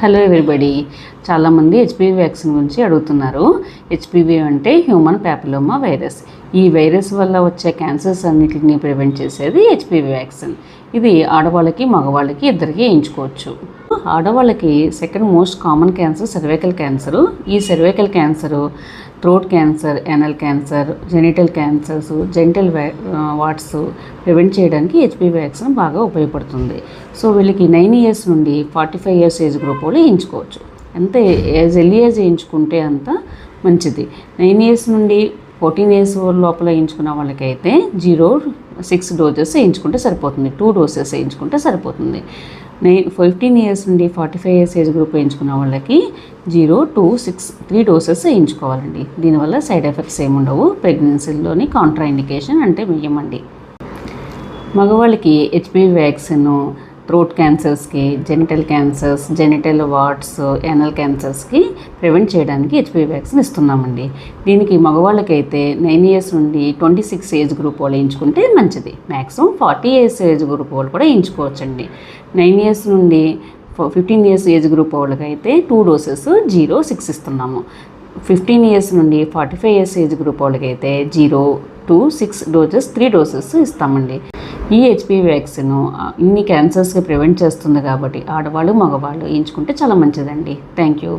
Hello everybody, చాలామంది HPV vaccine గురించి అడుగుతున్నారు. హెచ్పివి అంటే హ్యూమన్ ప్యాపిలోమా వైరస్. ఈ వైరస్ వల్ల వచ్చే క్యాన్సర్స్ అన్నిటిని ప్రివెంట్ చేసేది హెచ్పివి వ్యాక్సిన్. ఇది ఆడవాళ్ళకి మగవాళ్ళకి ఇద్దరికి వేయించుకోవచ్చు. ఆడవాళ్ళకి second most common cancer cervical cancer. ఈ cervical cancer throat cancer, anal cancer, genital cancers, genital warts prevent చేయడానికి హెచ్పివి వ్యాక్సిన్ బాగా ఉపయోగపడుతుంది. సో వీళ్ళకి 9 years నుండి 45 years ఏజ్ గ్రూప్ వాళ్ళు వేయించుకోవచ్చు. ఎంత ఎర్లీ ఏజ్ వేయించుకుంటే అంత మంచిది. 9 years నుండి 14 years లోపల వేయించుకున్న వాళ్ళకైతే 0-6 doses వేయించుకుంటే సరిపోతుంది. 2 doses వేయించుకుంటే సరిపోతుంది. 15 years నుండి 45 years ఏజ్ గ్రూప్ వేయించుకున్న వాళ్ళకి 0-6 3 doses వేయించుకోవాలండి. దీనివల్ల సైడ్ ఎఫెక్ట్స్ ఏముండవు. ప్రెగ్నెన్సీలోని కాంట్రా ఇండికేషన్ అంటే వేయమండి. మగవాళ్ళకి హెచ్పివి వ్యాక్సిన్ థ్రోట్ క్యాన్సర్స్కి, genital cancers, genital warts, anal క్యాన్సర్స్కి ప్రివెంట్ చేయడానికి హెచ్పివి వ్యాక్సిన్ ఇస్తున్నామండి. దీనికి మగవాళ్ళకైతే 9 years నుండి 26 ఏజ్ గ్రూప్ వాళ్ళు వేయించుకుంటే మంచిది. మ్యాక్సిమం 40 years ఏజ్ గ్రూప్ వాళ్ళు కూడా వేయించుకోవచ్చండి. 9 years నుండి 15 years ఏజ్ గ్రూప్ వాళ్ళకైతే 2 doses 0-6 ఇస్తున్నాము. 15 years నుండి 45 years ఏజ్ గ్రూప్ వాళ్ళకైతే 0-6 doses 3 doses ఇస్తామండి. ఈ హెచ్పివి వ్యాక్సిన్ ఇన్ని క్యాన్సర్స్కి ప్రివెంట్ చేస్తుంది కాబట్టి ఆడవాళ్ళు మగవాళ్ళు వేయించుకుంటే చాలా మంచిదండి. Thank you.